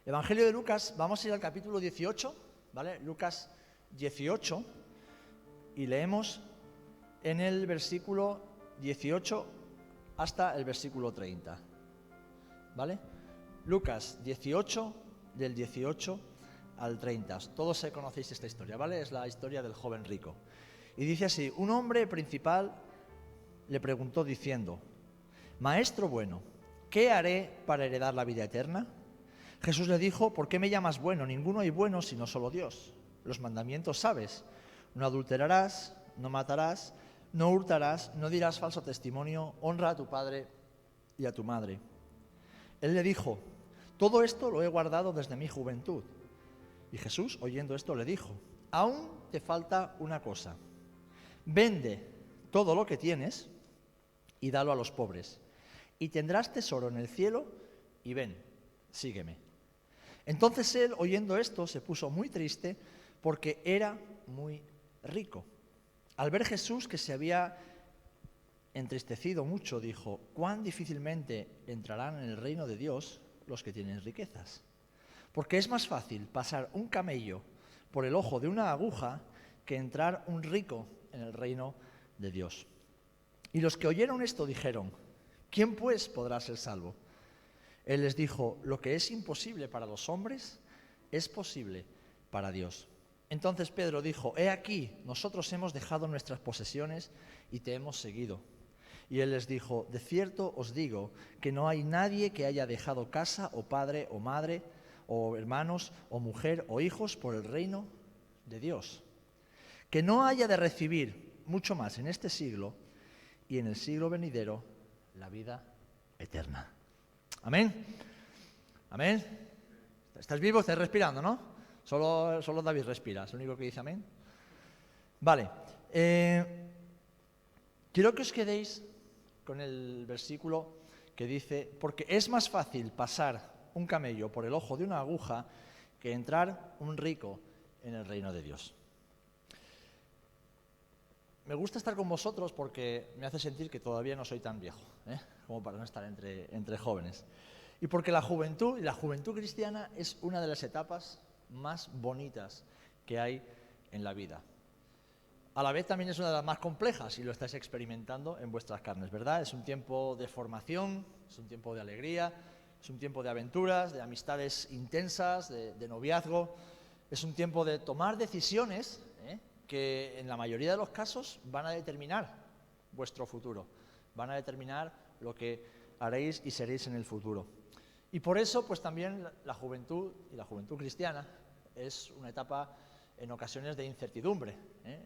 Evangelio de Lucas, vamos a ir al capítulo 18, ¿vale? Lucas 18, y leemos en el versículo 18 hasta el versículo 30, ¿vale? Lucas 18, del 18 al 30. Todos conocéis esta historia, ¿vale? Es la historia del joven rico. Y dice así: un hombre principal le preguntó diciendo: Maestro bueno, ¿qué haré para heredar la vida eterna? Jesús le dijo: ¿por qué me llamas bueno? Ninguno hay bueno sino solo Dios. Los mandamientos sabes: no adulterarás, no matarás, no hurtarás, no dirás falso testimonio, honra a tu padre y a tu madre. Él le dijo: todo esto lo he guardado desde mi juventud. Y Jesús, oyendo esto, le dijo: aún te falta una cosa. Vende todo lo que tienes y dalo a los pobres, y tendrás tesoro en el cielo, y ven, sígueme. Entonces él, oyendo esto, se puso muy triste porque era muy rico. Al ver Jesús que se había entristecido mucho, dijo: cuán difícilmente entrarán en el reino de Dios los que tienen riquezas. Porque es más fácil pasar un camello por el ojo de una aguja que entrar un rico en el reino de Dios. Y los que oyeron esto dijeron: ¿quién pues podrá ser salvo? Él les dijo: lo que es imposible para los hombres es posible para Dios. Entonces Pedro dijo: he aquí, nosotros hemos dejado nuestras posesiones y te hemos seguido. Y él les dijo: de cierto os digo que no hay nadie que haya dejado casa o padre o madre o hermanos o mujer o hijos por el reino de Dios, que no haya de recibir mucho más en este siglo y en el siglo venidero la vida eterna. Amén. Amén. ¿Estás vivo? ¿Estás respirando, no? Solo David respira, es el único que dice amén. Vale. Quiero que os quedéis con el versículo que dice: porque es más fácil pasar un camello por el ojo de una aguja que entrar un rico en el reino de Dios. Me gusta estar con vosotros porque me hace sentir que todavía no soy tan viejo, como para no estar entre jóvenes. Y porque la juventud cristiana es una de las etapas más bonitas que hay en la vida. A la vez también es una de las más complejas y lo estáis experimentando en vuestras carnes, ¿verdad? Es un tiempo de formación, es un tiempo de alegría, es un tiempo de aventuras, de amistades intensas, de noviazgo. Es un tiempo de tomar decisiones que en la mayoría de los casos van a determinar vuestro futuro, van a determinar lo que haréis y seréis en el futuro. Y por eso, pues también la juventud y la juventud cristiana es una etapa en ocasiones de incertidumbre,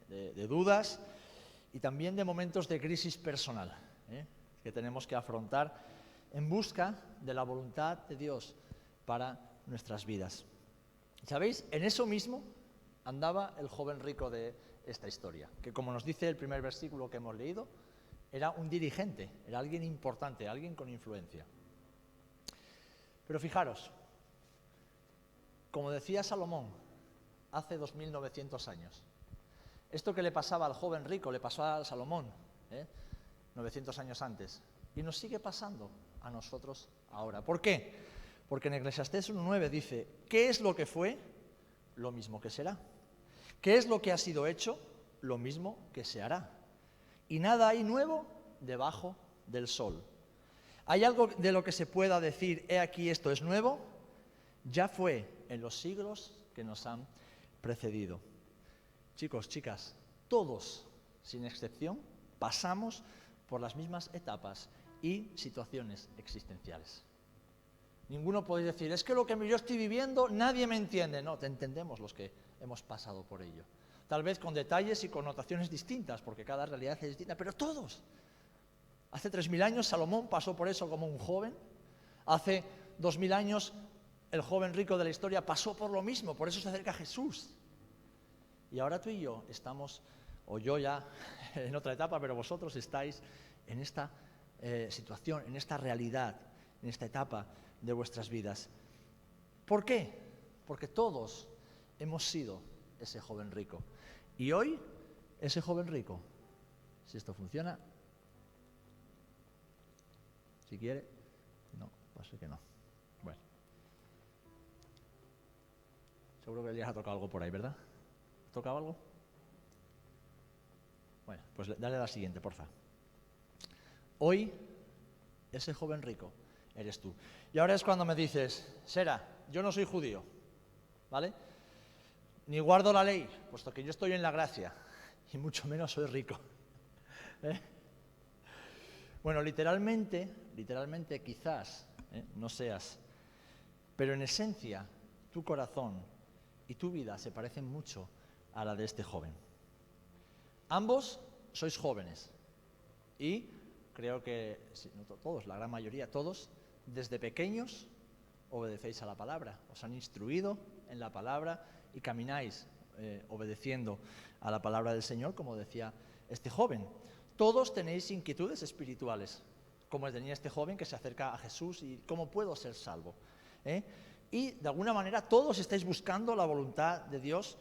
de dudas y también de momentos de crisis personal, que tenemos que afrontar en busca de la voluntad de Dios para nuestras vidas. ¿Sabéis? En eso mismo andaba el joven rico de esta historia, que, como nos dice el primer versículo que hemos leído, era un dirigente, era alguien importante, alguien con influencia. Pero fijaros, como decía Salomón hace 2900 años, esto que le pasaba al joven rico le pasó a Salomón 900 años antes, y nos sigue pasando a nosotros ahora. ¿Por qué? Porque en Eclesiastés 1:9 dice: ¿qué es lo que fue? Lo mismo que será. ¿Qué es lo que ha sido hecho? Lo mismo que se hará. Y nada hay nuevo debajo del sol. ¿Hay algo de lo que se pueda decir: he aquí, esto es nuevo? Ya fue en los siglos que nos han precedido. Chicos, chicas, todos, sin excepción, pasamos por las mismas etapas y situaciones existenciales. Ninguno podéis decir: es que lo que yo estoy viviendo nadie me entiende. No, te entendemos los que hemos pasado por ello. Tal vez con detalles y connotaciones distintas, porque cada realidad es distinta, pero todos. Hace 3000 años Salomón pasó por eso como un joven. Hace 2000 años el joven rico de la historia pasó por lo mismo, por eso se acerca a Jesús. Y ahora tú y yo estamos, o yo ya en otra etapa, pero vosotros estáis en esta situación, en esta realidad, en esta etapa de vuestras vidas. ¿Por qué? Porque todos hemos sido ese joven rico. Y hoy, ese joven rico, si esto funciona, si quiere, no, pasa que no. Bueno. Seguro que ya ha tocado algo por ahí, ¿verdad? ¿Ha tocado algo? Bueno, pues dale a la siguiente, porfa. Hoy, ese joven rico eres tú. Y ahora es cuando me dices, Sera, yo no soy judío, ¿vale? Ni guardo la ley, puesto que yo estoy en la gracia, y mucho menos soy rico. ¿Eh? Bueno, literalmente quizás no seas, pero en esencia tu corazón y tu vida se parecen mucho a la de este joven. Ambos sois jóvenes y creo que, no todos, la gran mayoría, todos, desde pequeños obedecéis a la palabra, os han instruido en la palabra y camináis obedeciendo a la palabra del Señor, como decía este joven. Todos tenéis inquietudes espirituales, como tenía este joven que se acerca a Jesús y cómo puedo ser salvo. Y de alguna manera todos estáis buscando la voluntad de Dios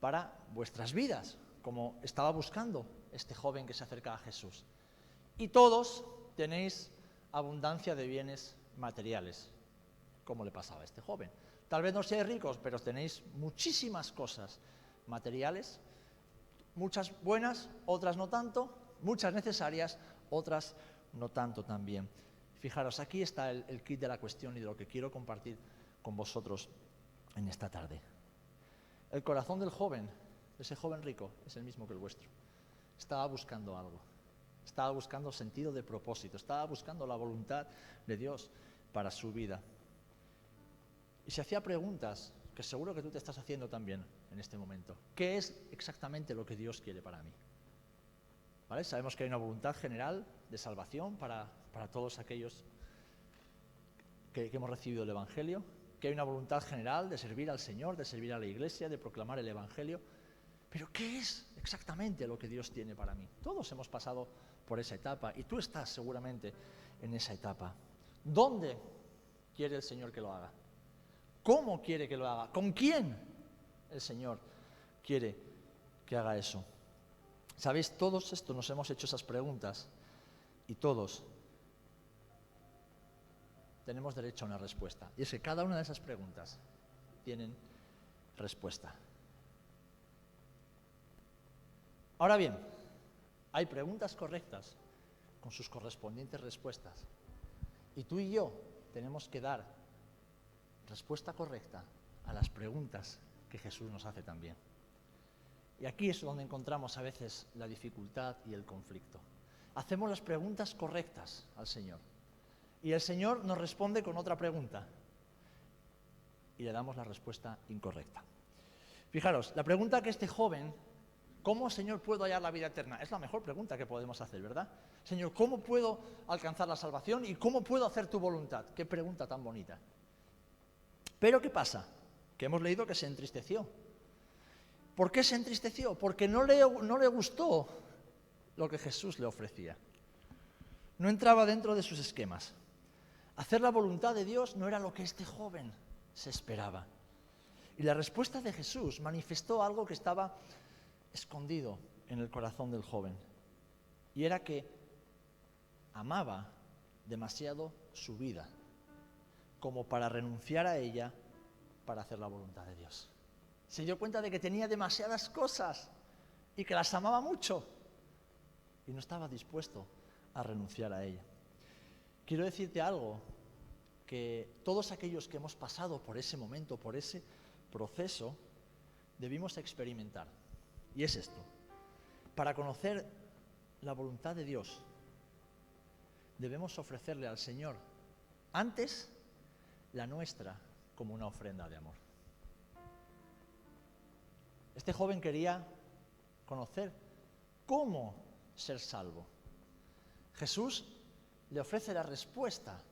para vuestras vidas, como estaba buscando este joven que se acerca a Jesús. Y todos tenéis abundancia de bienes materiales, como le pasaba a este joven. Tal vez no seáis ricos, pero tenéis muchísimas cosas materiales, muchas buenas, otras no tanto, muchas necesarias, otras no tanto también. Fijaros, aquí está el kit de la cuestión y de lo que quiero compartir con vosotros en esta tarde. El corazón del joven, ese joven rico, es el mismo que el vuestro. Estaba buscando algo, estaba buscando sentido de propósito, estaba buscando la voluntad de Dios para su vida. Y se hacía preguntas que seguro que tú te estás haciendo también en este momento. ¿Qué es exactamente lo que Dios quiere para mí? ¿Vale? Sabemos que hay una voluntad general de salvación para todos aquellos que hemos recibido el Evangelio, que hay una voluntad general de servir al Señor, de servir a la Iglesia, de proclamar el Evangelio. Pero ¿qué es exactamente lo que Dios tiene para mí? Todos hemos pasado por esa etapa y tú estás seguramente en esa etapa. ¿Dónde quiere el Señor que lo haga? ¿Cómo quiere que lo haga? ¿Con quién el Señor quiere que haga eso? ¿Sabéis? Todos estos nos hemos hecho esas preguntas y todos tenemos derecho a una respuesta. Y es que cada una de esas preguntas tienen respuesta. Ahora bien, hay preguntas correctas con sus correspondientes respuestas. Y tú y yo tenemos que dar respuesta correcta a las preguntas que Jesús nos hace también. Y aquí es donde encontramos a veces la dificultad y el conflicto. Hacemos las preguntas correctas al Señor. Y el Señor nos responde con otra pregunta. Y le damos la respuesta incorrecta. Fijaros, la pregunta que este joven, ¿cómo, Señor, puedo hallar la vida eterna? Es la mejor pregunta que podemos hacer, ¿verdad? Señor, ¿cómo puedo alcanzar la salvación y cómo puedo hacer tu voluntad? Qué pregunta tan bonita. Pero ¿qué pasa? Que hemos leído que se entristeció. ¿Por qué se entristeció? Porque no le gustó lo que Jesús le ofrecía. No entraba dentro de sus esquemas. Hacer la voluntad de Dios no era lo que este joven se esperaba. Y la respuesta de Jesús manifestó algo que estaba escondido en el corazón del joven. Y era que amaba demasiado su vida como para renunciar a ella para hacer la voluntad de Dios. Se dio cuenta de que tenía demasiadas cosas y que las amaba mucho y no estaba dispuesto a renunciar a ella. Quiero decirte algo, que todos aquellos que hemos pasado por ese momento, por ese proceso, debimos experimentar. Y es esto: para conocer la voluntad de Dios, debemos ofrecerle al Señor antes la nuestra como una ofrenda de amor. Este joven quería conocer cómo ser salvo. Jesús le ofrece la respuesta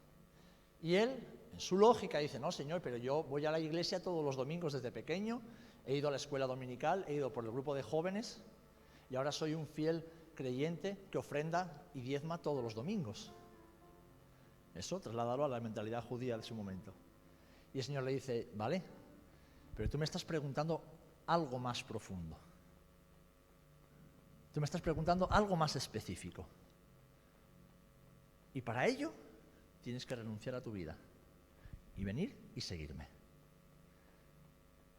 y él, en su lógica, dice: no, Señor, pero yo voy a la iglesia todos los domingos desde pequeño, he ido a la escuela dominical, he ido por el grupo de jóvenes y ahora soy un fiel creyente que ofrenda y diezma todos los domingos. Eso, trasladarlo a la mentalidad judía de su momento. Y el Señor le dice: vale, pero tú me estás preguntando algo más profundo. Tú me estás preguntando algo más específico. Y para ello tienes que renunciar a tu vida y venir y seguirme.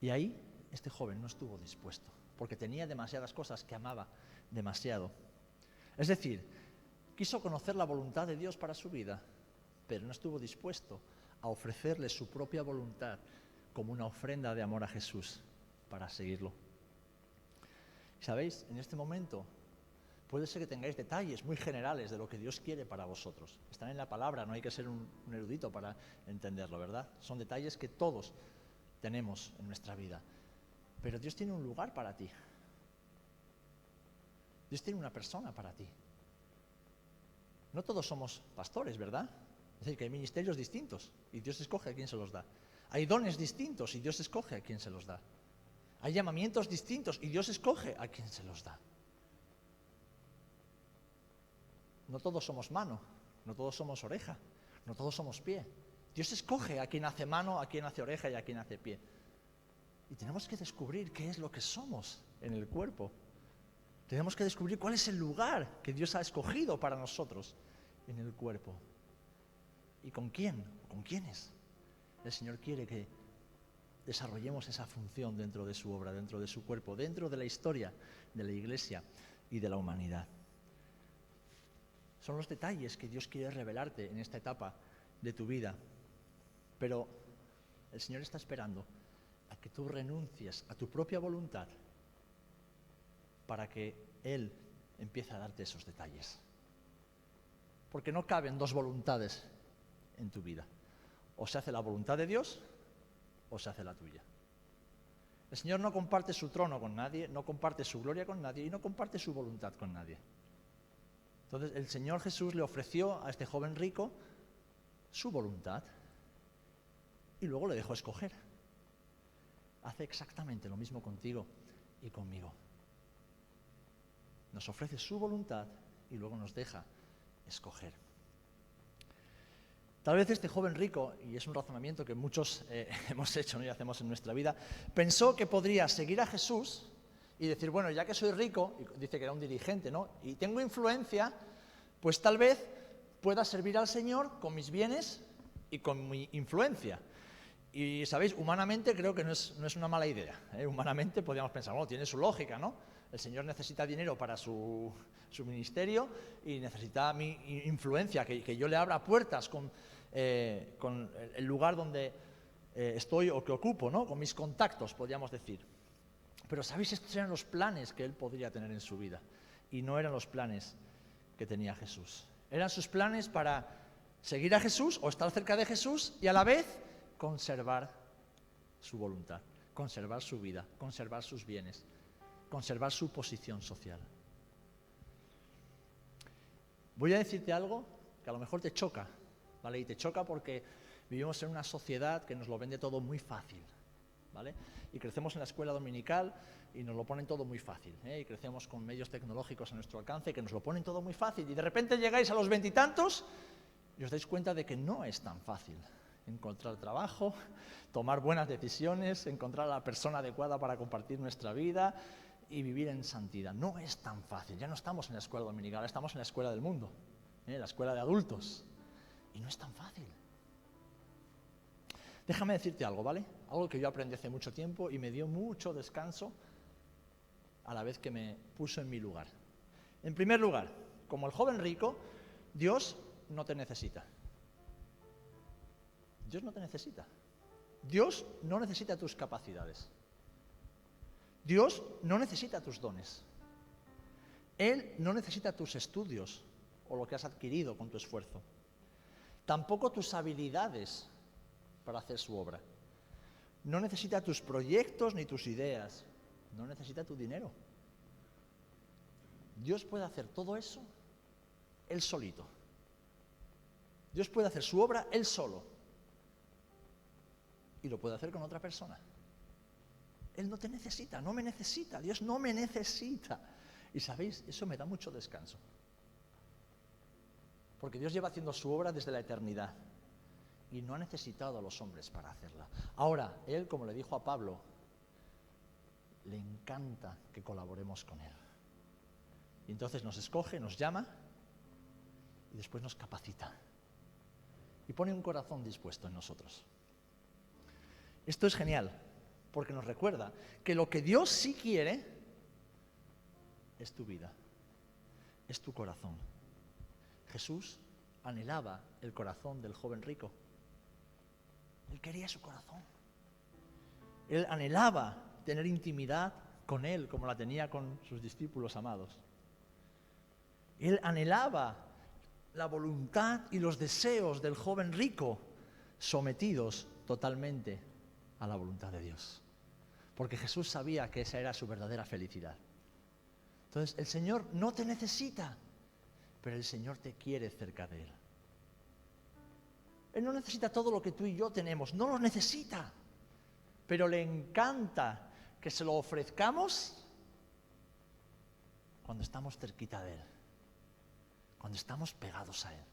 Y ahí este joven no estuvo dispuesto, porque tenía demasiadas cosas que amaba demasiado. Es decir, quiso conocer la voluntad de Dios para su vida, pero no estuvo dispuesto a ofrecerle su propia voluntad como una ofrenda de amor a Jesús para seguirlo. ¿Sabéis? En este momento puede ser que tengáis detalles muy generales de lo que Dios quiere para vosotros. Están en la palabra, no hay que ser un erudito para entenderlo, ¿verdad? Son detalles que todos tenemos en nuestra vida. Pero Dios tiene un lugar para ti. Dios tiene una persona para ti. No todos somos pastores, ¿verdad? Es decir, que hay ministerios distintos y Dios escoge a quién se los da. Hay dones distintos y Dios escoge a quién se los da. Hay llamamientos distintos y Dios escoge a quién se los da. No todos somos mano, no todos somos oreja, no todos somos pie. Dios escoge a quién hace mano, a quién hace oreja y a quién hace pie. Y tenemos que descubrir qué es lo que somos en el cuerpo. Tenemos que descubrir cuál es el lugar que Dios ha escogido para nosotros en el cuerpo. ¿Y con quién? ¿Con quiénes? El Señor quiere que desarrollemos esa función dentro de su obra, dentro de su cuerpo, dentro de la historia de la Iglesia y de la humanidad. Son los detalles que Dios quiere revelarte en esta etapa de tu vida. Pero el Señor está esperando a que tú renuncies a tu propia voluntad para que Él empiece a darte esos detalles. Porque no caben dos voluntades en tu vida. O se hace la voluntad de Dios o se hace la tuya. El Señor no comparte su trono con nadie, no comparte su gloria con nadie y no comparte su voluntad con nadie. Entonces el Señor Jesús le ofreció a este joven rico su voluntad y luego le dejó escoger. Hace exactamente lo mismo contigo y conmigo. Nos ofrece su voluntad y luego nos deja escoger. Tal vez este joven rico, y es un razonamiento que muchos hemos hecho, ¿no? Y hacemos en nuestra vida, pensó que podría seguir a Jesús y decir, bueno, ya que soy rico, y dice que era un dirigente, ¿no? Y tengo influencia, pues tal vez pueda servir al Señor con mis bienes y con mi influencia. Y, ¿sabéis? Humanamente creo que no es una mala idea. Humanamente podríamos pensar, bueno, tiene su lógica, ¿no? El Señor necesita dinero para su ministerio y necesita mi influencia, que yo le abra puertas con el lugar donde estoy o que ocupo, ¿no? Con mis contactos, podríamos decir. Pero, ¿sabéis? Estos eran los planes que él podría tener en su vida y no eran los planes que tenía Jesús. Eran sus planes para seguir a Jesús o estar cerca de Jesús y a la vez conservar su voluntad, conservar su vida, conservar sus bienes, conservar su posición social. Voy a decirte algo que a lo mejor te choca, ¿vale? Y te choca porque vivimos en una sociedad que nos lo vende todo muy fácil, ¿vale? Y crecemos en la escuela dominical y nos lo ponen todo muy fácil, ¿eh? Y crecemos con medios tecnológicos a nuestro alcance que nos lo ponen todo muy fácil. Y de repente llegáis a los 20 y tantos y os dais cuenta de que no es tan fácil encontrar trabajo, tomar buenas decisiones, encontrar a la persona adecuada para compartir nuestra vida y vivir en santidad. No es tan fácil. Ya no estamos en la escuela dominical, estamos en la escuela del mundo, la escuela de adultos. Y no es tan fácil. Déjame decirte algo, ¿vale? Algo que yo aprendí hace mucho tiempo y me dio mucho descanso a la vez que me puso en mi lugar. En primer lugar, como el joven rico, Dios no te necesita. Dios no te necesita. Dios no necesita tus capacidades. Dios no necesita tus dones. Él no necesita tus estudios o lo que has adquirido con tu esfuerzo. Tampoco tus habilidades para hacer su obra. No necesita tus proyectos ni tus ideas. No necesita tu dinero. Dios puede hacer todo eso Él solito. Dios puede hacer su obra Él solo. Y lo puede hacer con otra persona. Él no te necesita, no me necesita. Dios no me necesita. Y ¿sabéis? Eso me da mucho descanso. Porque Dios lleva haciendo su obra desde la eternidad. Y no ha necesitado a los hombres para hacerla. Ahora, Él, como le dijo a Pablo, le encanta que colaboremos con Él. Y entonces nos escoge, nos llama y después nos capacita. Y pone un corazón dispuesto en nosotros. Esto es genial, porque nos recuerda que lo que Dios sí quiere es tu vida, es tu corazón. Jesús anhelaba el corazón del joven rico. Él quería su corazón. Él anhelaba tener intimidad con Él, como la tenía con sus discípulos amados. Él anhelaba la voluntad y los deseos del joven rico, sometidos totalmente a la voluntad de Dios. Porque Jesús sabía que esa era su verdadera felicidad. Entonces, el Señor no te necesita, pero el Señor te quiere cerca de Él. Él no necesita todo lo que tú y yo tenemos, no lo necesita, pero le encanta que se lo ofrezcamos cuando estamos cerquita de Él, cuando estamos pegados a Él.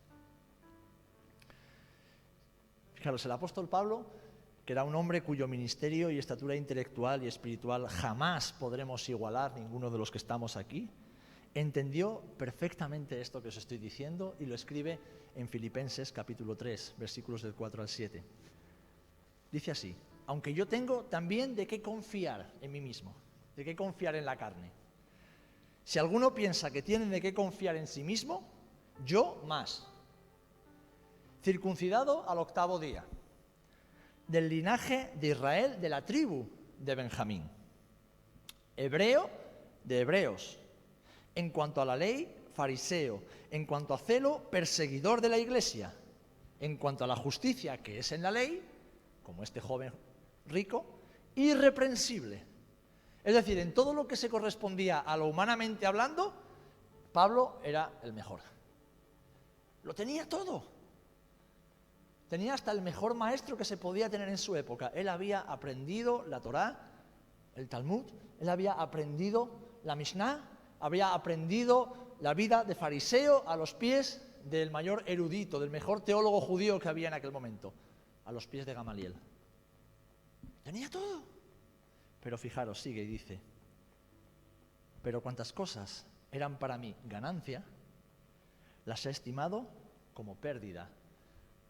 Fijaros, el apóstol Pablo, que era un hombre cuyo ministerio y estatura intelectual y espiritual jamás podremos igualar ninguno de los que estamos aquí, entendió perfectamente esto que os estoy diciendo y lo escribe en Filipenses capítulo 3, versículos del 4 al 7. Dice así: aunque yo tengo también de qué confiar en mí mismo, de qué confiar en la carne. Si alguno piensa que tiene de qué confiar en sí mismo, yo más. Circuncidado al 8º día, del linaje de Israel, de la tribu de Benjamín, hebreo de hebreos, en cuanto a la ley, fariseo, en cuanto a celo, perseguidor de la iglesia, en cuanto a la justicia que es en la ley, como este joven rico, irreprensible. Es decir, en todo lo que se correspondía a lo humanamente hablando, Pablo era el mejor. Lo tenía todo. Tenía hasta el mejor maestro que se podía tener en su época. Él había aprendido la Torá, el Talmud, él había aprendido la Mishnah, había aprendido la vida de fariseo a los pies del mayor erudito, del mejor teólogo judío que había en aquel momento, a los pies de Gamaliel. Tenía todo. Pero fijaros, sigue y dice: pero cuantas cosas eran para mí ganancia, las he estimado como pérdida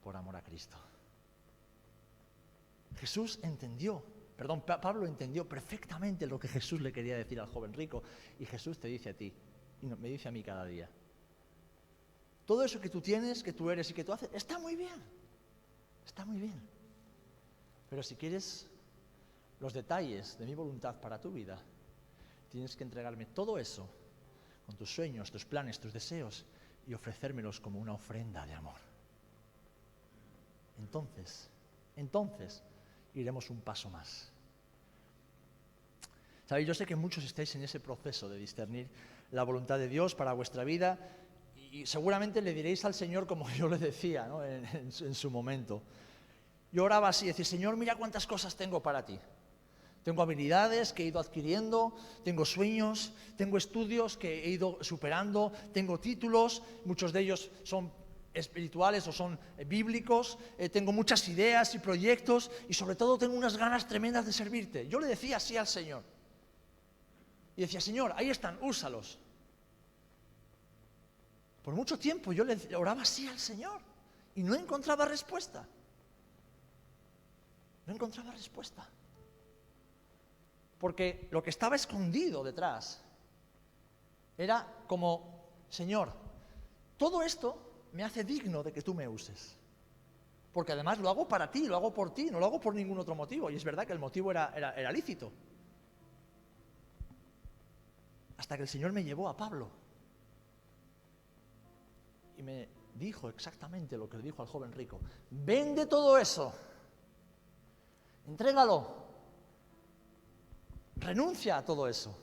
por amor a Cristo. Pablo entendió perfectamente lo que Jesús le quería decir al joven rico, y Jesús te dice a ti, y me dice a mí cada día: todo eso que tú tienes, que tú eres y que tú haces, está muy bien, pero si quieres los detalles de mi voluntad para tu vida, tienes que entregarme todo eso, con tus sueños, tus planes, tus deseos, y ofrecérmelos como una ofrenda de amor. Entonces, iremos un paso más. ¿Sabéis? Yo sé que muchos estáis en ese proceso de discernir la voluntad de Dios para vuestra vida, y seguramente le diréis al Señor como yo le decía, ¿no? en su momento. Yo oraba así, decía: Señor, mira cuántas cosas tengo para ti. Tengo habilidades que he ido adquiriendo, tengo sueños, tengo estudios que he ido superando, tengo títulos, muchos de ellos son espirituales o son bíblicos, tengo muchas ideas y proyectos, y sobre todo tengo unas ganas tremendas de servirte. Yo le decía así al Señor. Y decía: Señor, ahí están, úsalos. Por mucho tiempo yo le oraba así al Señor y no encontraba respuesta. Porque lo que estaba escondido detrás era como: Señor, todo esto me hace digno de que tú me uses. Porque además lo hago para ti, lo hago por ti, no lo hago por ningún otro motivo. Y es verdad que el motivo era lícito. Hasta que el Señor me llevó a Pablo. Y me dijo exactamente lo que le dijo al joven rico: vende todo eso, entrégalo, renuncia a todo eso.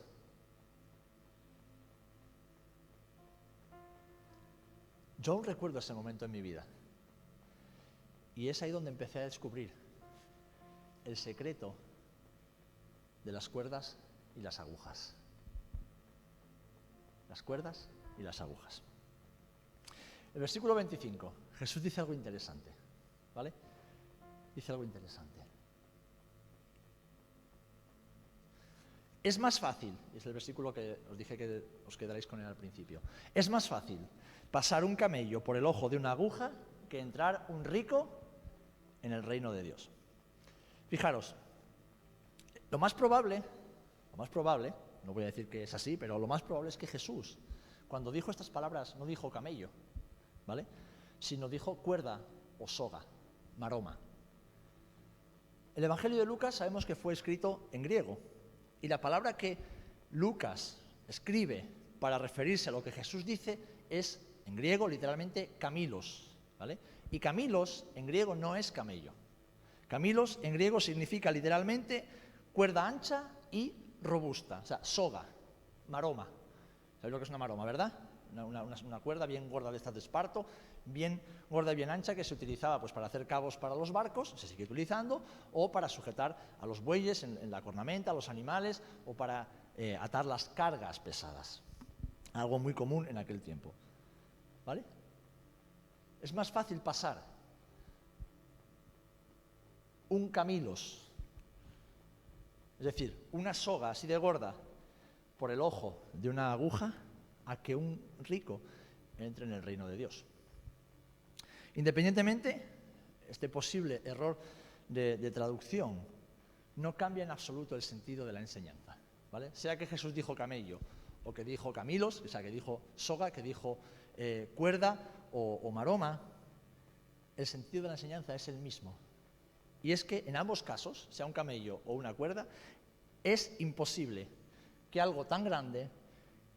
Yo aún recuerdo ese momento en mi vida. Y es ahí donde empecé a descubrir el secreto de las cuerdas y las agujas. Las cuerdas y las agujas. El versículo 25, Jesús dice algo interesante, ¿vale? Dice algo interesante. Es más fácil, es el versículo que os dije que os quedaréis con él al principio, es más fácil pasar un camello por el ojo de una aguja que entrar un rico en el reino de Dios. Fijaros, Lo más probable, no voy a decir que es así, pero lo más probable es que Jesús, cuando dijo estas palabras, no dijo camello, ¿vale? Sino dijo cuerda o soga, maroma. El Evangelio de Lucas sabemos que fue escrito en griego, y la palabra que Lucas escribe para referirse a lo que Jesús dice es, en griego, literalmente, camilos, ¿vale? Y camilos en griego no es camello. Camilos en griego significa literalmente cuerda ancha y robusta, o sea, soga, maroma. ¿Sabéis lo que es una maroma, verdad? Una cuerda bien gorda de estas de esparto, bien gorda y bien ancha, que se utilizaba pues para hacer cabos para los barcos, se sigue utilizando, o para sujetar a los bueyes en la cornamenta, a los animales, o para atar las cargas pesadas. Algo muy común en aquel tiempo, ¿vale? Es más fácil pasar un camilos, es decir, una soga así de gorda, por el ojo de una aguja, a que un rico entre en el reino de Dios. Independientemente, este posible error de traducción no cambia en absoluto el sentido de la enseñanza, ¿vale? Sea que Jesús dijo camello, o que dijo camilos, o sea, que dijo soga, que dijo cuerda o maroma, el sentido de la enseñanza es el mismo. Y es que en ambos casos, sea un camello o una cuerda, es imposible que algo tan grande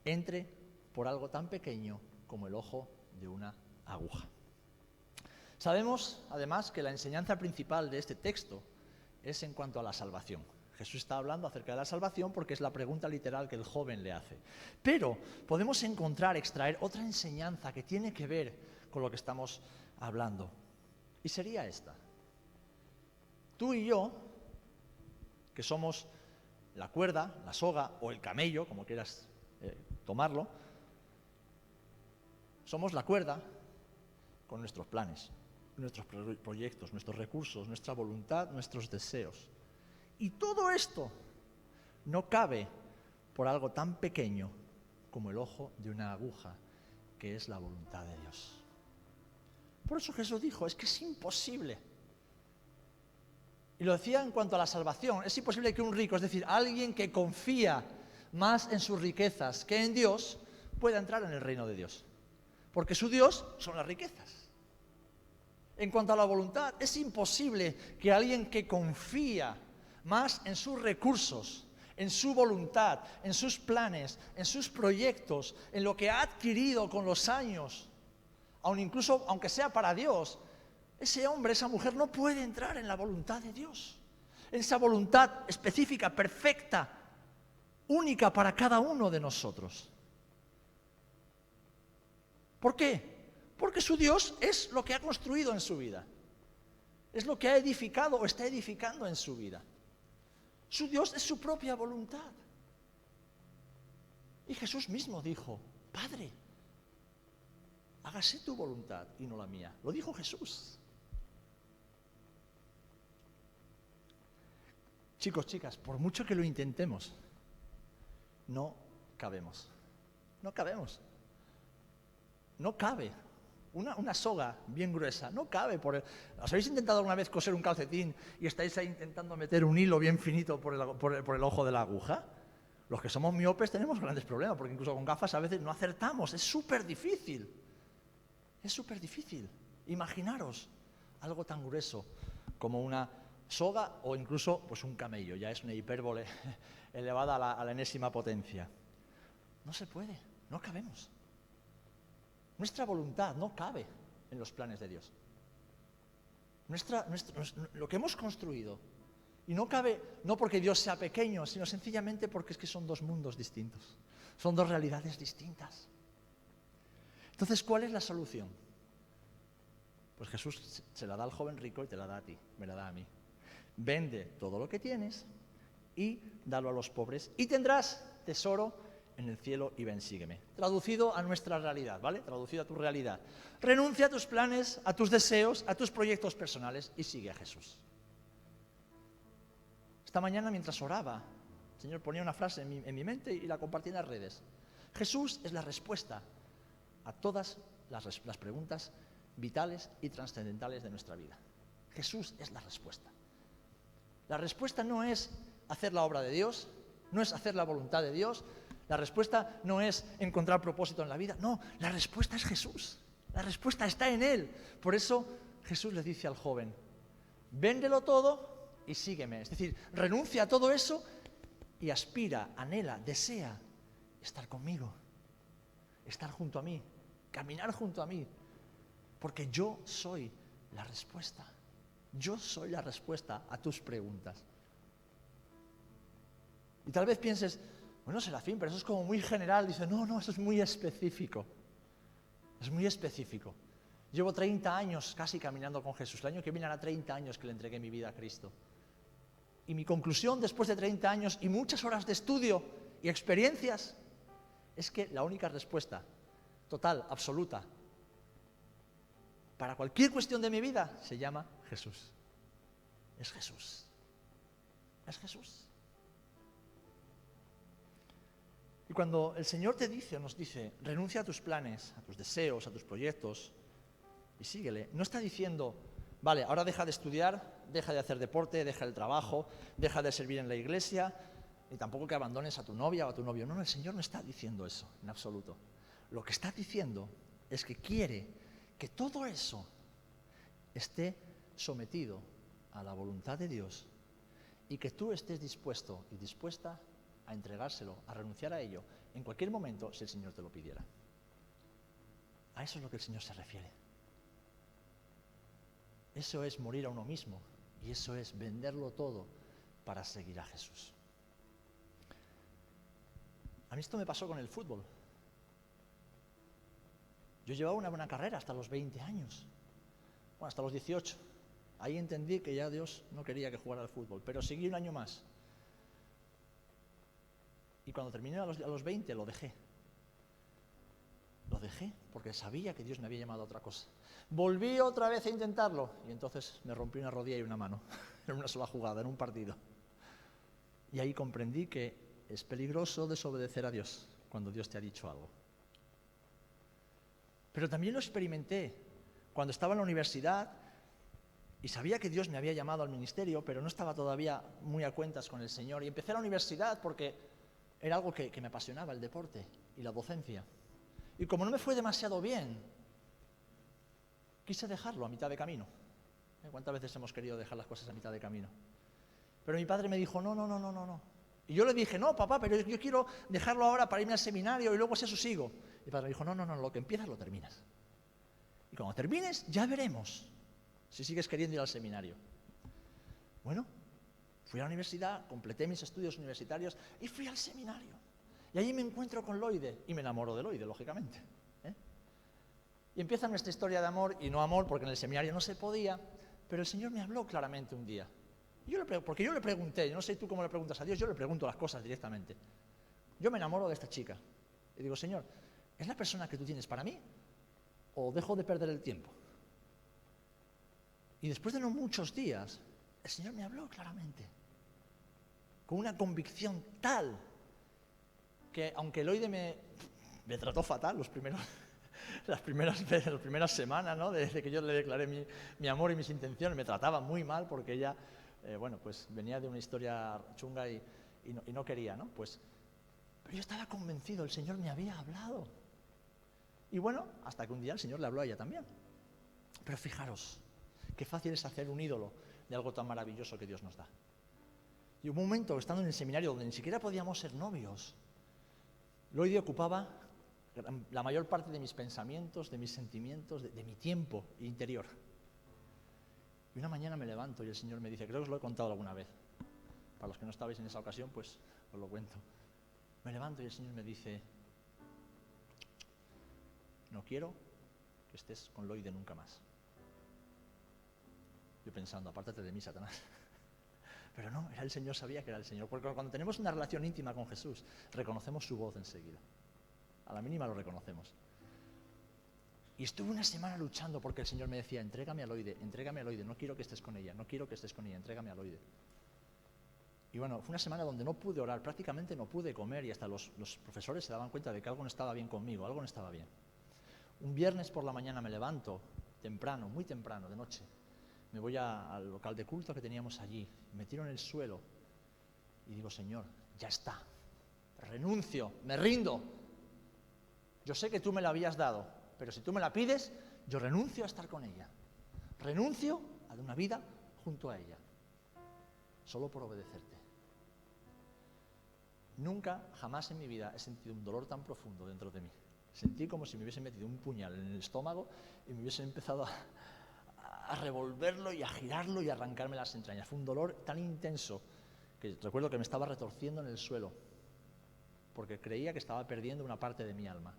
entre por algo tan pequeño como el ojo de una aguja. Sabemos, además, que la enseñanza principal de este texto es en cuanto a la salvación. Jesús está hablando acerca de la salvación porque es la pregunta literal que el joven le hace. Pero podemos extraer otra enseñanza que tiene que ver con lo que estamos hablando. Y sería esta. Tú y yo, que somos la cuerda, la soga o el camello, como quieras tomarlo, somos la cuerda con nuestros planes, nuestros proyectos, nuestros recursos, nuestra voluntad, nuestros deseos. Y todo esto no cabe por algo tan pequeño como el ojo de una aguja, que es la voluntad de Dios. Por eso Jesús dijo, es que es imposible. Y lo decía en cuanto a la salvación, es imposible que un rico, es decir, alguien que confía más en sus riquezas que en Dios, pueda entrar en el reino de Dios. Porque su Dios son las riquezas. En cuanto a la voluntad, es imposible que alguien que confía más en sus recursos, en su voluntad, en sus planes, en sus proyectos, en lo que ha adquirido con los años, aunque sea para Dios, ese hombre, esa mujer no puede entrar en la voluntad de Dios, en esa voluntad específica, perfecta, única para cada uno de nosotros. ¿Por qué? Porque su Dios es lo que ha construido en su vida, es lo que ha edificado o está edificando en su vida. Su Dios es su propia voluntad. Y Jesús mismo dijo, Padre, hágase tu voluntad y no la mía. Lo dijo Jesús. Chicos, chicas, por mucho que lo intentemos, no cabemos. No cabemos. No cabe. Una soga bien gruesa, no cabe. ¿Os habéis intentado alguna vez coser un calcetín y estáis ahí intentando meter un hilo bien finito por el ojo de la aguja? Los que somos miopes tenemos grandes problemas, porque incluso con gafas a veces no acertamos. Es súper difícil. Es súper difícil. Imaginaros algo tan grueso como una soga o incluso pues un camello. Ya es una hipérbole elevada a la enésima potencia. No se puede, no cabemos. Nuestra voluntad no cabe en los planes de Dios. Lo que hemos construido, y no cabe no porque Dios sea pequeño, sino sencillamente porque es que son dos mundos distintos, son dos realidades distintas. Entonces, ¿cuál es la solución? Pues Jesús se la da al joven rico y te la da a ti, me la da a mí. Vende todo lo que tienes y dalo a los pobres y tendrás tesoro en el cielo y ven, sígueme. Traducido a nuestra realidad, ¿vale? Traducido a tu realidad. Renuncia a tus planes, a tus deseos, a tus proyectos personales y sigue a Jesús. Esta mañana mientras oraba, el Señor ponía una frase en mi mente y la compartí en las redes. Jesús es la respuesta a todas las preguntas vitales y trascendentales de nuestra vida. Jesús es la respuesta. La respuesta no es hacer la obra de Dios, no es hacer la voluntad de Dios, la respuesta no es encontrar propósito en la vida, no, la respuesta es Jesús, la respuesta está en Él. Por eso Jesús le dice al joven, véndelo todo y sígueme. Es decir, renuncia a todo eso y aspira, anhela, desea estar conmigo, estar junto a mí, caminar junto a mí, porque yo soy la respuesta. Yo soy la respuesta a tus preguntas. Y tal vez pienses, bueno, Serafín, pero eso es como muy general. Dice, no, eso es muy específico. Es muy específico. Llevo 30 años casi caminando con Jesús. El año que viene hará 30 años que le entregué mi vida a Cristo. Y mi conclusión después de 30 años y muchas horas de estudio y experiencias es que la única respuesta total, absoluta, para cualquier cuestión de mi vida se llama Jesús. Es Jesús. Es Jesús. Y cuando el Señor te dice o nos dice, renuncia a tus planes, a tus deseos, a tus proyectos y síguele, no está diciendo, vale, ahora deja de estudiar, deja de hacer deporte, deja el trabajo, deja de servir en la iglesia, y tampoco que abandones a tu novia o a tu novio. No, el Señor no está diciendo eso, en absoluto. Lo que está diciendo es que quiere que todo eso esté sometido a la voluntad de Dios y que tú estés dispuesto y dispuesta a entregárselo, a renunciar a ello, en cualquier momento si el Señor te lo pidiera. A eso es lo que el Señor se refiere. Eso es morir a uno mismo y eso es venderlo todo para seguir a Jesús. A mí esto me pasó con el fútbol. Yo llevaba una buena carrera hasta los 20 años, bueno, hasta los 18. Ahí entendí que ya Dios no quería que jugara al fútbol, pero seguí un año más. Y cuando terminé a los 20 lo dejé. Lo dejé porque sabía que Dios me había llamado a otra cosa. Volví otra vez a intentarlo y entonces me rompí una rodilla y una mano en una sola jugada, en un partido. Y ahí comprendí que es peligroso desobedecer a Dios cuando Dios te ha dicho algo. Pero también lo experimenté cuando estaba en la universidad y sabía que Dios me había llamado al ministerio, pero no estaba todavía muy a cuentas con el Señor. Y empecé la universidad porque era algo que me apasionaba, el deporte y la docencia. Y como no me fue demasiado bien, quise dejarlo a mitad de camino. ¿Cuántas veces hemos querido dejar las cosas a mitad de camino? Pero mi padre me dijo, no. Y yo le dije, no, papá, pero yo quiero dejarlo ahora para irme al seminario y luego si eso sigo. Y mi padre me dijo, no, lo que empiezas lo terminas. Y cuando termines, ya veremos si sigues queriendo ir al seminario. Bueno, fui a la universidad, completé mis estudios universitarios y fui al seminario. Y allí me encuentro con Loide y me enamoro de Loide, lógicamente. Y empieza nuestra historia de amor y no amor, porque en el seminario no se podía, pero el Señor me habló claramente un día. Porque yo le pregunté, yo no sé tú cómo le preguntas a Dios, yo le pregunto las cosas directamente. Yo me enamoro de esta chica y digo, Señor, ¿es la persona que tú tienes para mí o dejo de perder el tiempo? Y después de no muchos días, el Señor me habló claramente, con una convicción tal que aunque Eloide me trató fatal las primeras semanas, ¿no? Desde que yo le declaré mi amor y mis intenciones, me trataba muy mal porque ella, pues venía de una historia chunga y no quería, ¿no? Pero yo estaba convencido, el Señor me había hablado. Y bueno, hasta que un día el Señor le habló a ella también. Pero fijaros, qué fácil es hacer un ídolo de algo tan maravilloso que Dios nos da. Y hubo un momento, estando en el seminario, donde ni siquiera podíamos ser novios, Loide ocupaba la mayor parte de mis pensamientos, de mis sentimientos, de mi tiempo interior. Y una mañana me levanto y el Señor me dice, creo que os lo he contado alguna vez, para los que no estabais en esa ocasión, pues os lo cuento. Me levanto y el Señor me dice, no quiero que estés con Loide nunca más. Yo pensando, apártate de mí, Satanás. Pero no, era el Señor, sabía que era el Señor. Porque cuando tenemos una relación íntima con Jesús, reconocemos su voz enseguida. A la mínima lo reconocemos. Y estuve una semana luchando porque el Señor me decía, entrégame a Loide, no quiero que estés con ella, entrégame a Loide. Y bueno, fue una semana donde no pude orar, prácticamente no pude comer y hasta los profesores se daban cuenta de que algo no estaba bien conmigo, algo no estaba bien. Un viernes por la mañana me levanto, temprano, muy temprano, de noche. Me voy al local de culto que teníamos allí, me tiro en el suelo Y digo, Señor, ya está, renuncio, me rindo. Yo sé que tú me la habías dado, pero si tú me la pides, yo renuncio a estar con ella. Renuncio a una vida junto a ella, solo por obedecerte. Nunca, jamás en mi vida he sentido un dolor tan profundo dentro de mí. Sentí como si me hubiesen metido un puñal en el estómago y me hubiesen empezado a revolverlo y a girarlo y a arrancarme las entrañas. Fue un dolor tan intenso que recuerdo que me estaba retorciendo en el suelo porque creía que estaba perdiendo una parte de mi alma.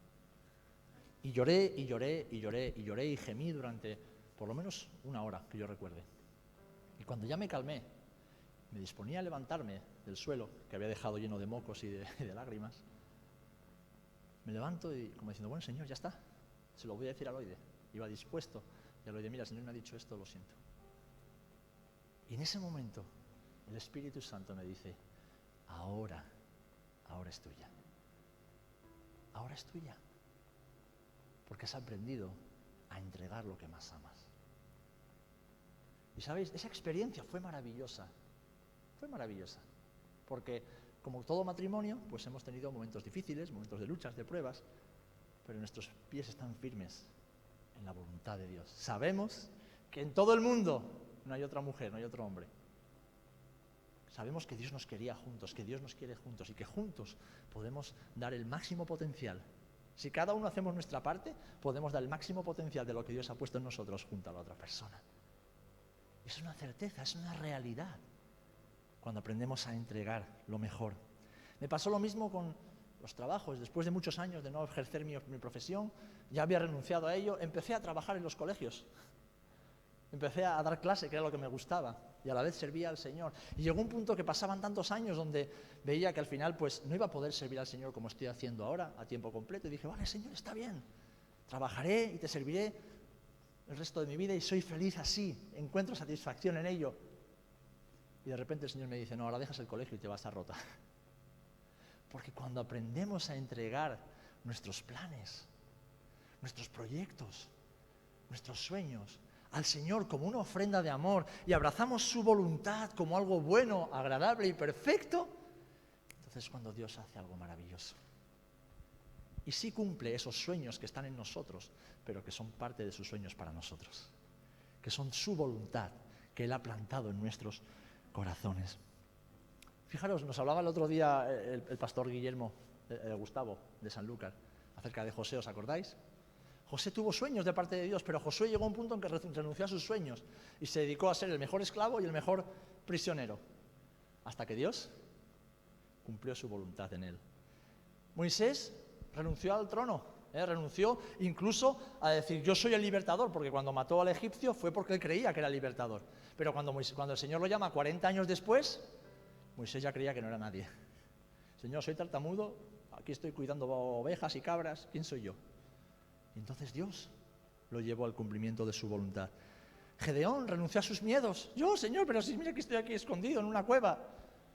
Y lloré, y lloré, y lloré, y lloré, y gemí durante por lo menos una hora, que yo recuerde. Y cuando ya me calmé, me disponía a levantarme del suelo, que había dejado lleno de mocos y de lágrimas, me levanto y como diciendo, bueno, Señor, ya está, se lo voy a decir al Oide. Iba dispuesto, y al Oide, mira, el Señor me ha dicho esto, lo siento. Y en ese momento, el Espíritu Santo me dice, ahora es tuya. Ahora es tuya. Porque has aprendido a entregar lo que más amas. Y sabéis, esa experiencia fue maravillosa. Fue maravillosa. Porque, como todo matrimonio, pues hemos tenido momentos difíciles, momentos de luchas, de pruebas, pero nuestros pies están firmes en la voluntad de Dios. Sabemos que en todo el mundo no hay otra mujer, no hay otro hombre. Sabemos que Dios nos quería juntos, que Dios nos quiere juntos y que juntos podemos dar el máximo potencial. Si cada uno hacemos nuestra parte, podemos dar el máximo potencial de lo que Dios ha puesto en nosotros junto a la otra persona. Es una certeza, es una realidad cuando aprendemos a entregar lo mejor. Me pasó lo mismo con los trabajos. Después de muchos años de no ejercer mi profesión, ya había renunciado a ello, empecé a trabajar en los colegios. Empecé a dar clase, que era lo que me gustaba, y a la vez servía al Señor. Y llegó un punto que pasaban tantos años donde veía que al final pues no iba a poder servir al Señor como estoy haciendo ahora, a tiempo completo. Y dije, vale, Señor, está bien, trabajaré y te serviré el resto de mi vida y soy feliz así, encuentro satisfacción en ello. Y de repente el Señor me dice, no, ahora dejas el colegio y te vas a Rota. Porque cuando aprendemos a entregar nuestros planes, nuestros proyectos, nuestros sueños al Señor como una ofrenda de amor y abrazamos su voluntad como algo bueno, agradable y perfecto, entonces es cuando Dios hace algo maravilloso. Y sí cumple esos sueños que están en nosotros, pero que son parte de sus sueños para nosotros, que son su voluntad que Él ha plantado en nuestros corazones. Fijaros, nos hablaba el otro día el pastor Gustavo de Sanlúcar acerca de José, ¿os acordáis? José tuvo sueños de parte de Dios, pero Josué llegó a un punto en que renunció a sus sueños y se dedicó a ser el mejor esclavo y el mejor prisionero, hasta que Dios cumplió su voluntad en él. Moisés renunció al trono, renunció incluso a decir yo soy el libertador, porque cuando mató al egipcio fue porque él creía que era el libertador. Pero cuando el Señor lo llama 40 años después, Moisés ya creía que no era nadie. Señor, soy tartamudo, aquí estoy cuidando ovejas y cabras, ¿quién soy yo? Y entonces Dios lo llevó al cumplimiento de su voluntad. Gedeón renunció a sus miedos. Yo, Señor, pero si mira que estoy aquí escondido en una cueva,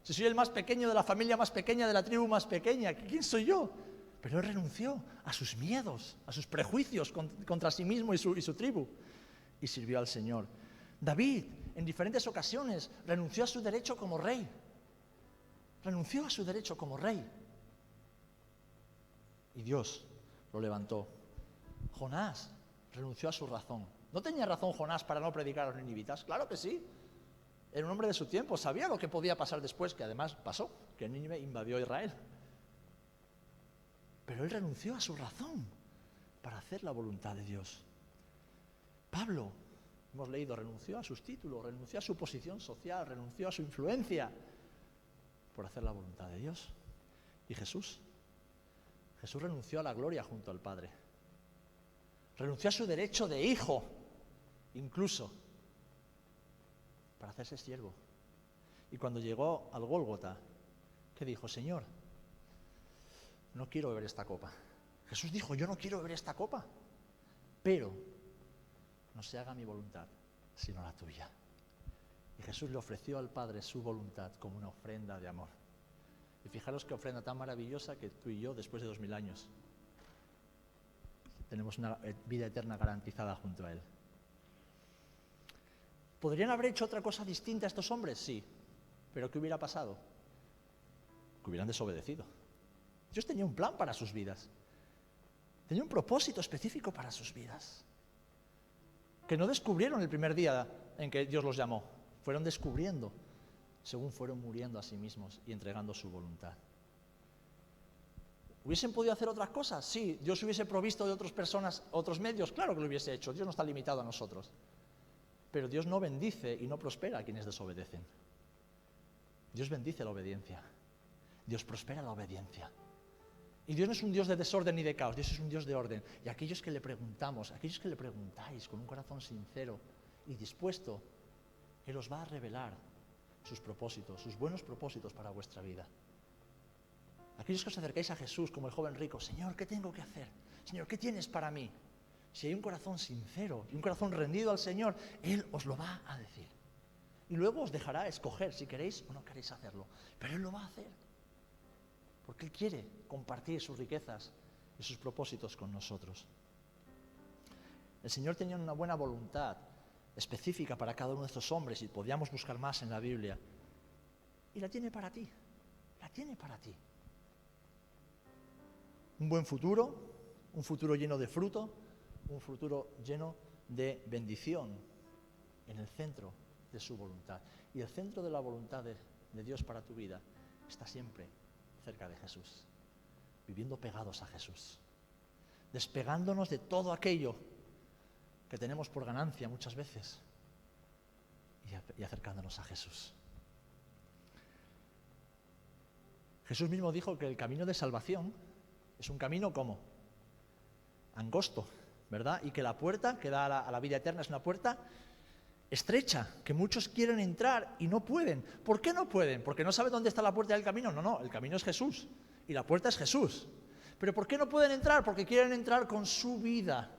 si soy el más pequeño de la familia más pequeña, de la tribu más pequeña, ¿quién soy yo? Pero él renunció a sus miedos, a sus prejuicios contra sí mismo y su tribu, y sirvió al Señor. David, en diferentes ocasiones, renunció a su derecho como rey. Renunció a su derecho como rey. Y Dios lo levantó. Jonás renunció a su razón. ¿No tenía razón Jonás para no predicar a los ninivitas? Claro que sí. Era un hombre de su tiempo, sabía lo que podía pasar después, que además pasó, que Nínive invadió Israel. Pero él renunció a su razón para hacer la voluntad de Dios. Pablo, hemos leído, renunció a sus títulos, renunció a su posición social, renunció a su influencia por hacer la voluntad de Dios. Y Jesús renunció a la gloria junto al Padre. Renunció a su derecho de hijo, incluso, para hacerse siervo. Y cuando llegó al Gólgota, ¿qué dijo? Señor, no quiero beber esta copa. Jesús dijo, yo no quiero beber esta copa, pero no se haga mi voluntad, sino la tuya. Y Jesús le ofreció al Padre su voluntad como una ofrenda de amor. Y fijaros qué ofrenda tan maravillosa que tú y yo, después de 2000 años, tenemos una vida eterna garantizada junto a Él. ¿Podrían haber hecho otra cosa distinta a estos hombres? Sí. ¿Pero qué hubiera pasado? que hubieran desobedecido. Dios tenía un plan para sus vidas. Tenía un propósito específico para sus vidas. Que no descubrieron el primer día en que Dios los llamó. Fueron descubriendo según fueron muriendo a sí mismos y entregando su voluntad. ¿Hubiesen podido hacer otras cosas? Sí. ¿Dios hubiese provisto de otras personas, otros medios? Claro que lo hubiese hecho. Dios no está limitado a nosotros. Pero Dios no bendice y no prospera a quienes desobedecen. Dios bendice la obediencia. Dios prospera la obediencia. Y Dios no es un Dios de desorden ni de caos. Dios es un Dios de orden. Y aquellos que le preguntamos, aquellos que le preguntáis con un corazón sincero y dispuesto, Él os va a revelar sus propósitos, sus buenos propósitos para vuestra vida. Aquellos que os acercáis a Jesús como el joven rico, Señor, ¿qué tengo que hacer? Señor, ¿qué tienes para mí? Si hay un corazón sincero y un corazón rendido al Señor, Él os lo va a decir. Y luego os dejará escoger si queréis o no queréis hacerlo. Pero Él lo va a hacer. Porque Él quiere compartir sus riquezas y sus propósitos con nosotros. El Señor tenía una buena voluntad específica para cada uno de estos hombres y podíamos buscar más en la Biblia. Y la tiene para ti. La tiene para ti. Un buen futuro, un futuro lleno de fruto, un futuro lleno de bendición en el centro de su voluntad. Y el centro de la voluntad de Dios para tu vida está siempre cerca de Jesús, viviendo pegados a Jesús, despegándonos de todo aquello que tenemos por ganancia muchas veces y acercándonos a Jesús. Jesús mismo dijo que el camino de salvación es un camino como angosto, ¿verdad? Y que la puerta que da a la vida eterna es una puerta estrecha, que muchos quieren entrar y no pueden. ¿Por qué no pueden? ¿Porque no saben dónde está la puerta del camino? No, el camino es Jesús y la puerta es Jesús. ¿Pero por qué no pueden entrar? Porque quieren entrar con su vida,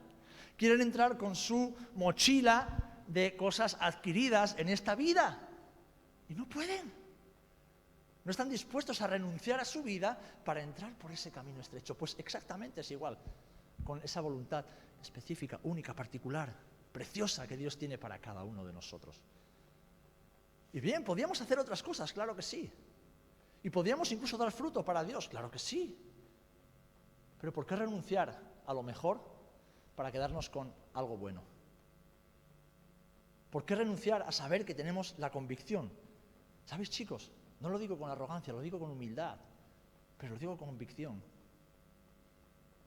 quieren entrar con su mochila de cosas adquiridas en esta vida y no pueden. No están dispuestos a renunciar a su vida para entrar por ese camino estrecho. Pues exactamente es igual, con esa voluntad específica, única, particular, preciosa que Dios tiene para cada uno de nosotros. Y bien, ¿podíamos hacer otras cosas? Claro que sí. ¿Y podíamos incluso dar fruto para Dios? Claro que sí. Pero ¿por qué renunciar a lo mejor para quedarnos con algo bueno? ¿Por qué renunciar a saber que tenemos la convicción? ¿Sabéis, chicos? No lo digo con arrogancia, lo digo con humildad, pero lo digo con convicción.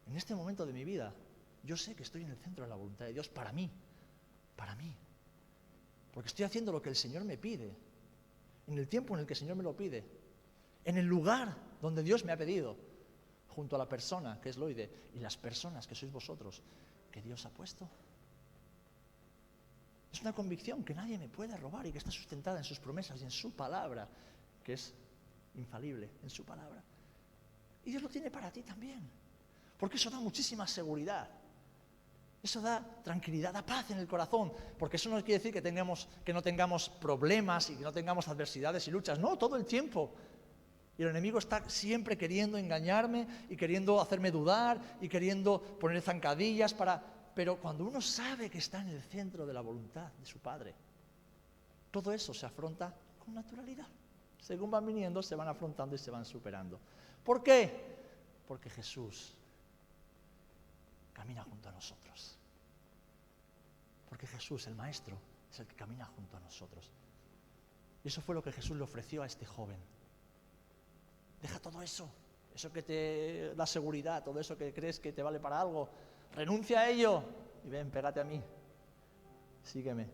En este momento de mi vida, yo sé que estoy en el centro de la voluntad de Dios para mí. Porque estoy haciendo lo que el Señor me pide, en el tiempo en el que el Señor me lo pide, en el lugar donde Dios me ha pedido, junto a la persona que es Loide y las personas que sois vosotros, que Dios ha puesto. Es una convicción que nadie me puede robar y que está sustentada en sus promesas y en su palabra, que es infalible, en su palabra. Y Dios lo tiene para ti también, porque eso da muchísima seguridad. Eso da tranquilidad, da paz en el corazón, porque eso no quiere decir que no tengamos problemas y que no tengamos adversidades y luchas. No, todo el tiempo. Y el enemigo está siempre queriendo engañarme y queriendo hacerme dudar y queriendo poner zancadillas Pero cuando uno sabe que está en el centro de la voluntad de su Padre, todo eso se afronta con naturalidad. Según van viniendo, se van afrontando y se van superando. ¿Por qué? Porque Jesús camina junto a nosotros. Porque Jesús, el Maestro, es el que camina junto a nosotros. Y eso fue lo que Jesús le ofreció a este joven. Deja todo eso que te da seguridad, todo eso que crees que te vale para algo. Renuncia a ello y ven, pégate a mí. Sígueme.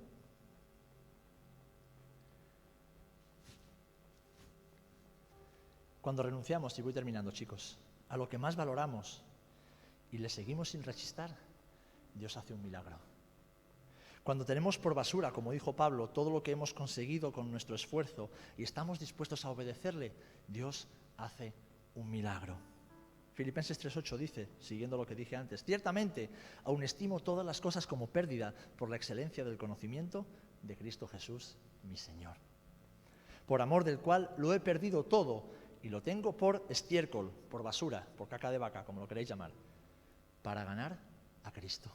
Cuando renunciamos, y voy terminando, chicos, a lo que más valoramos y le seguimos sin rechistar, Dios hace un milagro. Cuando tenemos por basura, como dijo Pablo, todo lo que hemos conseguido con nuestro esfuerzo y estamos dispuestos a obedecerle, Dios hace un milagro. Filipenses 3:8 dice, siguiendo lo que dije antes, ciertamente aún estimo todas las cosas como pérdida por la excelencia del conocimiento de Cristo Jesús, mi Señor, por amor del cual lo he perdido todo y lo tengo por estiércol, por basura, por caca de vaca, como lo queréis llamar, para ganar a Cristo.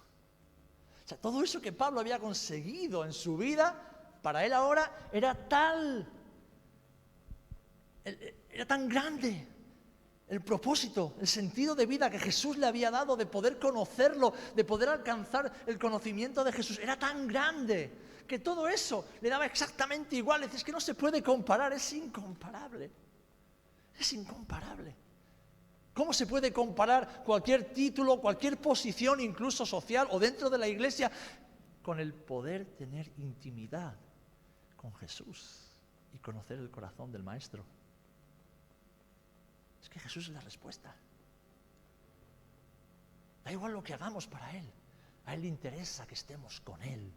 O sea, todo eso que Pablo había conseguido en su vida, para él ahora era tal Era tan grande el propósito, el sentido de vida que Jesús le había dado, de poder conocerlo, de poder alcanzar el conocimiento de Jesús. Era tan grande que todo eso le daba exactamente igual. Es que no se puede comparar, es incomparable. Es incomparable. ¿Cómo se puede comparar cualquier título, cualquier posición, incluso social o dentro de la iglesia, con el poder tener intimidad con Jesús y conocer el corazón del Maestro? Es que Jesús es la respuesta. Da igual lo que hagamos para Él. A Él le interesa que estemos con Él.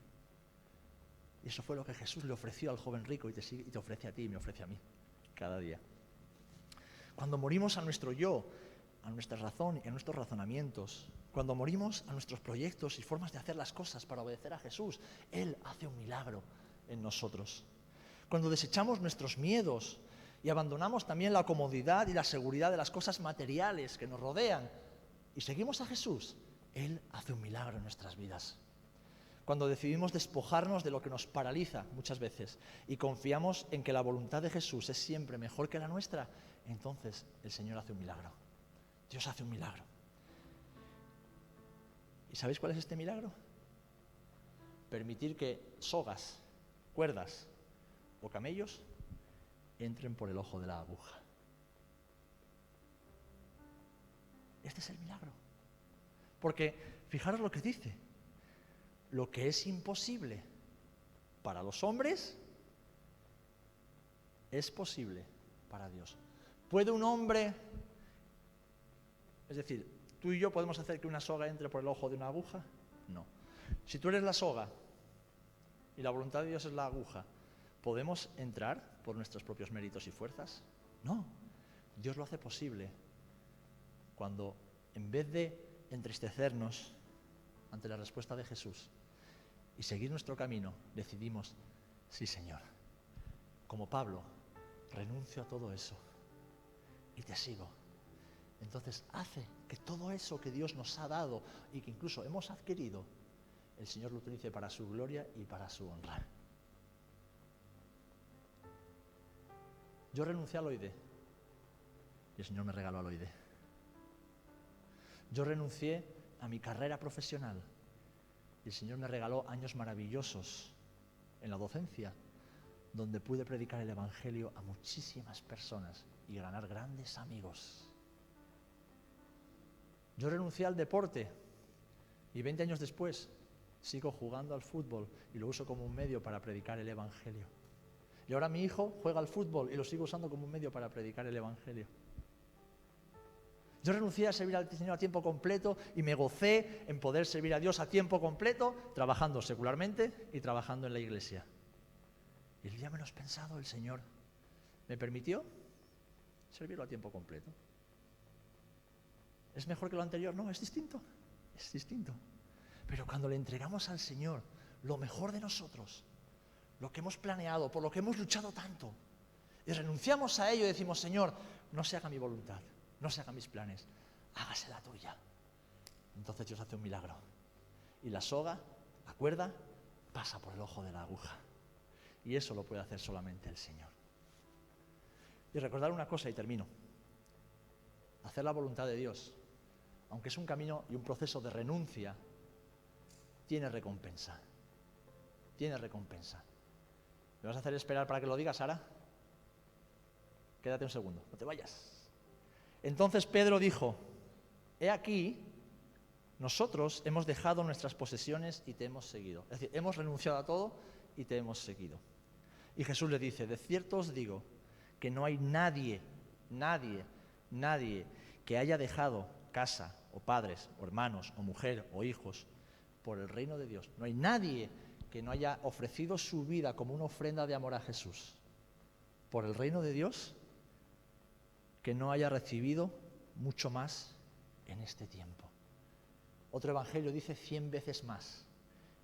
Y eso fue lo que Jesús le ofreció al joven rico y te ofrece a ti y me ofrece a mí cada día. Cuando morimos a nuestro yo, a nuestra razón y a nuestros razonamientos, cuando morimos a nuestros proyectos y formas de hacer las cosas para obedecer a Jesús, Él hace un milagro en nosotros. Cuando desechamos nuestros miedos y abandonamos también la comodidad y la seguridad de las cosas materiales que nos rodean y seguimos a Jesús, Él hace un milagro en nuestras vidas. Cuando decidimos despojarnos de lo que nos paraliza muchas veces y confiamos en que la voluntad de Jesús es siempre mejor que la nuestra, entonces el Señor hace un milagro. Dios hace un milagro. ¿Y sabéis cuál es este milagro? Permitir que sogas, cuerdas o camellos entren por el ojo de la aguja. Este es el milagro. Porque fijaros lo que dice. Lo que es imposible para los hombres es posible para Dios. ¿Puede un hombre, es decir, tú y yo podemos hacer que una soga entre por el ojo de una aguja? No. Si tú eres la soga y la voluntad de Dios es la aguja, ¿podemos entrar por nuestros propios méritos y fuerzas? No. Dios lo hace posible cuando, en vez de entristecernos ante la respuesta de Jesús y seguir nuestro camino, decidimos, sí, Señor, como Pablo, renuncio a todo eso y te sigo. Entonces hace que todo eso que Dios nos ha dado y que incluso hemos adquirido, el Señor lo utilice para su gloria y para su honra. Yo renuncié al OID y el Señor me regaló al OID. Yo renuncié a mi carrera profesional y el Señor me regaló años maravillosos en la docencia, donde pude predicar el Evangelio a muchísimas personas y ganar grandes amigos. Yo renuncié al deporte y 20 años después sigo jugando al fútbol y lo uso como un medio para predicar el Evangelio. Y ahora mi hijo juega al fútbol y lo sigo usando como un medio para predicar el Evangelio. Yo renuncié a servir al Señor a tiempo completo y me gocé en poder servir a Dios a tiempo completo, trabajando secularmente y trabajando en la iglesia. Y el día menos pensado, el Señor me permitió servirlo a tiempo completo. ¿Es mejor que lo anterior? No, es distinto. Es distinto. Pero cuando le entregamos al Señor lo mejor de nosotros, lo que hemos planeado, por lo que hemos luchado tanto, y renunciamos a ello y decimos, Señor, no se haga mi voluntad, no se hagan mis planes, hágase la tuya. Entonces Dios hace un milagro. Y la soga, la cuerda, pasa por el ojo de la aguja. Y eso lo puede hacer solamente el Señor. Y recordar una cosa y termino. Hacer la voluntad de Dios, aunque es un camino y un proceso de renuncia, tiene recompensa. Tiene recompensa. ¿Me vas a hacer esperar para que lo diga, Sara? Quédate un segundo, no te vayas. Entonces Pedro dijo, he aquí, nosotros hemos dejado nuestras posesiones y te hemos seguido. Es decir, hemos renunciado a todo y te hemos seguido. Y Jesús le dice, de cierto os digo que no hay nadie que haya dejado casa o padres o hermanos o mujer o hijos por el reino de Dios. No hay nadie que no haya ofrecido su vida como una ofrenda de amor a Jesús por el reino de Dios, que no haya recibido mucho más en este tiempo. Otro evangelio dice 100 veces más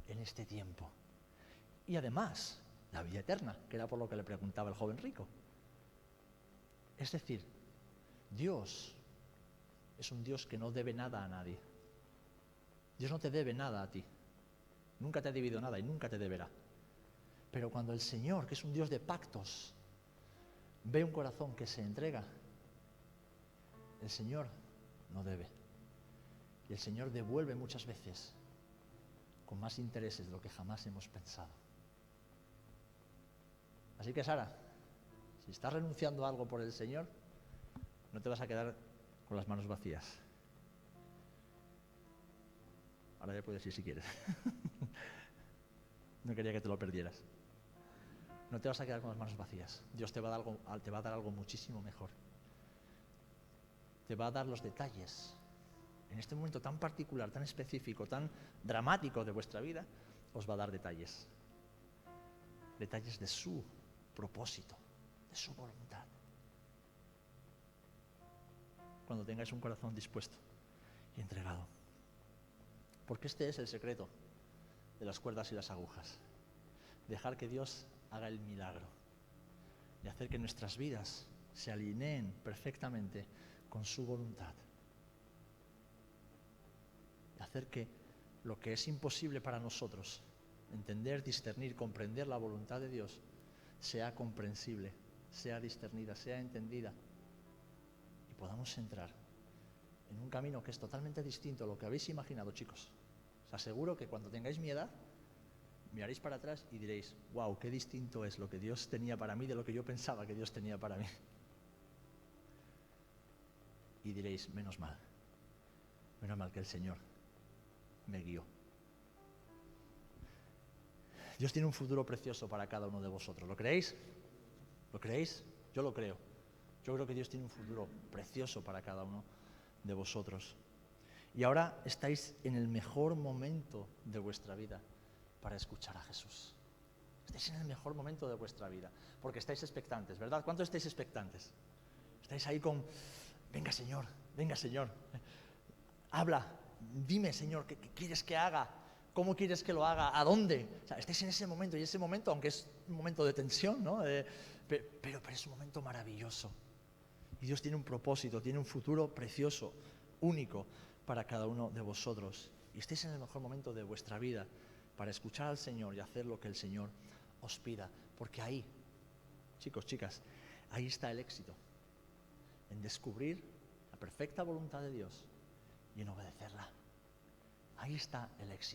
en este tiempo. Y además, la vida eterna, que era por lo que le preguntaba el joven rico. Es decir, Dios es un Dios que no debe nada a nadie. Dios no te debe nada a ti. Nunca te ha debido nada y nunca te deberá. Pero cuando el Señor, que es un Dios de pactos, ve un corazón que se entrega, el Señor no debe. Y el Señor devuelve muchas veces con más intereses de lo que jamás hemos pensado. Así que, Sara, si estás renunciando a algo por el Señor, no te vas a quedar con las manos vacías. Ahora ya puedes ir si quieres. No quería que te lo perdieras. No te vas a quedar con las manos vacías. Dios te va a dar algo muchísimo mejor. Te va a dar los detalles. En este momento tan particular, tan específico, tan dramático de vuestra vida, os va a dar detalles. Detalles de su propósito, de su voluntad. Cuando tengáis un corazón dispuesto y entregado. Porque este es el secreto de las cuerdas y las agujas. Dejar que Dios haga el milagro y hacer que nuestras vidas se alineen perfectamente con su voluntad. Y hacer que lo que es imposible para nosotros, entender, discernir, comprender la voluntad de Dios, sea comprensible, sea discernida, sea entendida y podamos entrar en un camino que es totalmente distinto a lo que habéis imaginado, chicos. Os aseguro que cuando tengáis mi edad, miraréis para atrás y diréis, wow, qué distinto es lo que Dios tenía para mí de lo que yo pensaba que Dios tenía para mí. Y diréis, menos mal que el Señor me guió. Dios tiene un futuro precioso para cada uno de vosotros. ¿Lo creéis? ¿Lo creéis? Yo lo creo. Yo creo que Dios tiene un futuro precioso para cada uno de vosotros. Y ahora estáis en el mejor momento de vuestra vida para escuchar a Jesús. Estáis en el mejor momento de vuestra vida, porque estáis expectantes, ¿verdad? ¿Cuántos estáis expectantes? Estáis ahí con, venga Señor, habla, dime Señor, ¿qué quieres que haga? ¿Cómo quieres que lo haga? ¿A dónde? O sea, estáis en ese momento, y ese momento, aunque es un momento de tensión, ¿no? Pero es un momento maravilloso. Y Dios tiene un propósito, tiene un futuro precioso, único para cada uno de vosotros. Y estáis en el mejor momento de vuestra vida para escuchar al Señor y hacer lo que el Señor os pida. Porque ahí, chicos, chicas, ahí está el éxito. En descubrir la perfecta voluntad de Dios y en obedecerla. Ahí está el éxito.